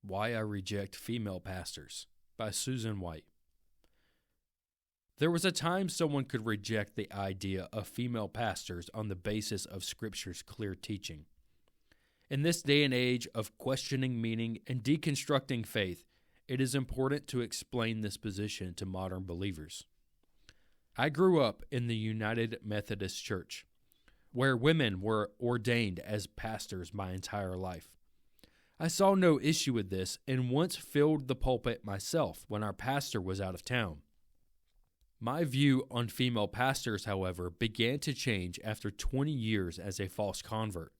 Why I Reject Female Pastors by Susan White. There was a time someone could reject the idea of female pastors on the basis of Scripture's clear teaching. In this day and age of questioning meaning and deconstructing faith, it is important to explain this position to modern believers. I grew up in the United Methodist Church, where women were ordained as pastors my entire life. I saw no issue with this and once filled the pulpit myself when our pastor was out of town. My view on female pastors, however, began to change after 20 years as a false convert.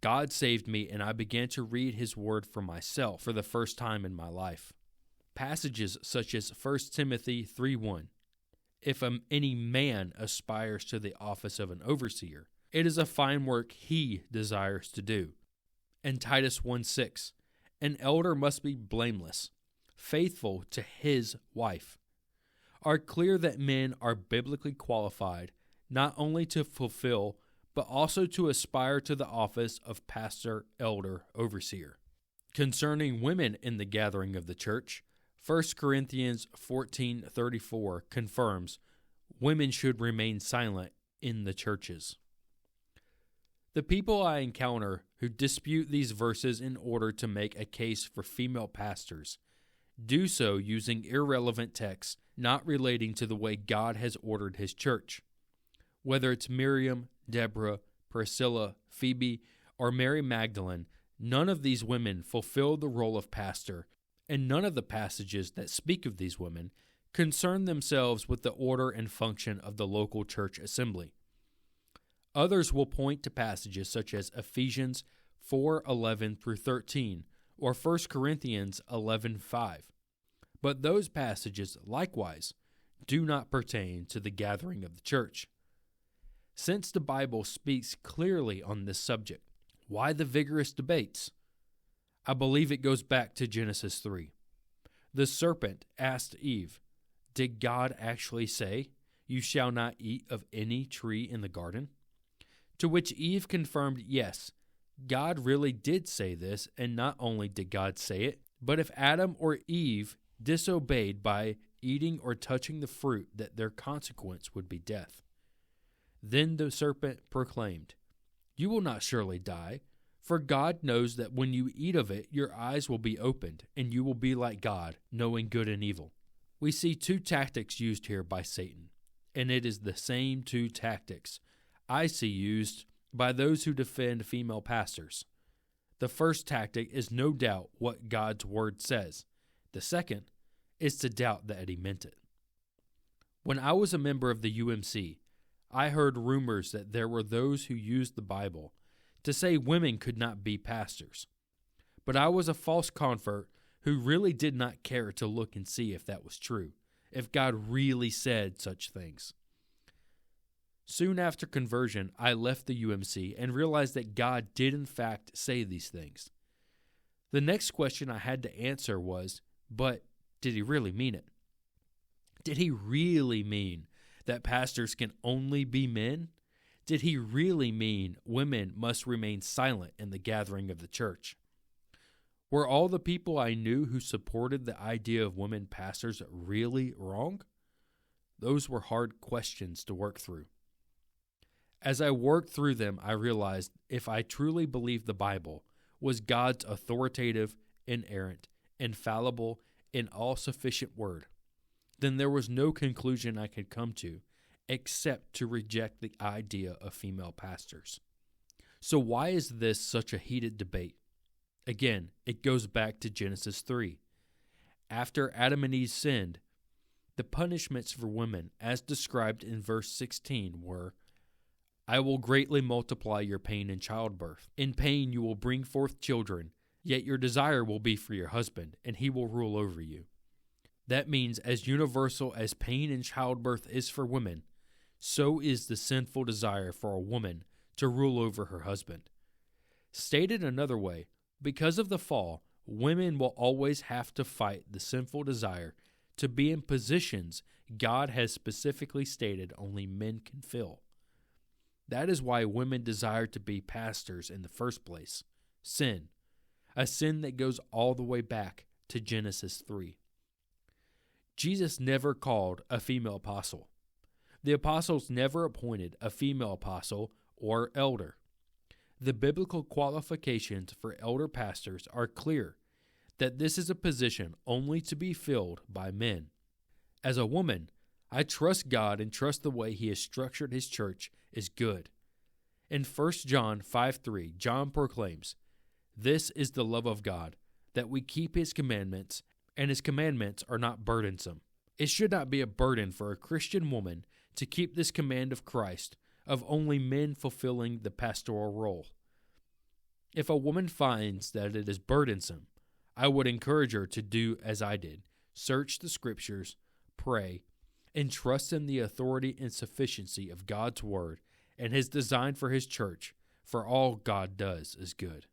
God saved me and I began to read His Word for myself for the first time in my life. Passages such as 1 Timothy 3:1, "If any man aspires to the office of an overseer, it is a fine work he desires to do," and Titus 1:6, "An elder must be blameless, faithful to his wife," are clear that men are biblically qualified not only to fulfill but also to aspire to the office of pastor, elder, overseer. Concerning women in the gathering of the church, 1 Corinthians 14:34 confirms women should remain silent in the churches. The people I encounter who dispute these verses in order to make a case for female pastors do so using irrelevant texts not relating to the way God has ordered His church. Whether it's Miriam, Deborah, Priscilla, Phoebe, or Mary Magdalene, none of these women fulfill the role of pastor, and none of the passages that speak of these women concern themselves with the order and function of the local church assembly. Others will point to passages such as Ephesians 4:11 through 13 or 1 Corinthians 11:5. But those passages, likewise, do not pertain to the gathering of the church. Since the Bible speaks clearly on this subject, why the vigorous debates? I believe it goes back to Genesis 3. The serpent asked Eve, "Did God actually say, 'You shall not eat of any tree in the garden'?" To which Eve confirmed, yes, God really did say this, and not only did God say it, but if Adam or Eve disobeyed by eating or touching the fruit, that their consequence would be death. Then the serpent proclaimed, "You will not surely die, for God knows that when you eat of it, your eyes will be opened, and you will be like God, knowing good and evil." We see two tactics used here by Satan, and it is the same two tactics I see used by those who defend female pastors. The first tactic is no doubt what God's Word says. The second is to doubt that He meant it. When I was a member of the UMC, I heard rumors that there were those who used the Bible to say women could not be pastors. But I was a false convert who really did not care to look and see if that was true, if God really said such things. Soon after conversion, I left the UMC and realized that God did in fact say these things. The next question I had to answer was, but did He really mean it? Did He really mean that pastors can only be men? Did He really mean women must remain silent in the gathering of the church? Were all the people I knew who supported the idea of women pastors really wrong? Those were hard questions to work through. As I worked through them, I realized if I truly believed the Bible was God's authoritative, inerrant, infallible, and all-sufficient word, then there was no conclusion I could come to except to reject the idea of female pastors. So why is this such a heated debate? Again, it goes back to Genesis 3. After Adam and Eve sinned, the punishments for women, as described in verse 16, were, "I will greatly multiply your pain in childbirth. In pain you will bring forth children, yet your desire will be for your husband, and he will rule over you." That means as universal as pain in childbirth is for women, so is the sinful desire for a woman to rule over her husband. Stated another way, because of the fall, women will always have to fight the sinful desire to be in positions God has specifically stated only men can fill. That is why women desire to be pastors in the first place. Sin. a sin that goes all the way back to Genesis 3. Jesus never called a female apostle. The apostles never appointed a female apostle or elder. The biblical qualifications for elder pastors are clear, that this is a position only to be filled by men. As a woman, I trust God and trust the way He has structured His church is good. In 1 John 5:3, John proclaims, "This is the love of God, that we keep His commandments, and His commandments are not burdensome." It should not be a burden for a Christian woman to keep this command of Christ of only men fulfilling the pastoral role. If a woman finds that it is burdensome, I would encourage her to do as I did: search the Scriptures, pray, and trust in the authority and sufficiency of God's Word and His design for His church, for all God does is good.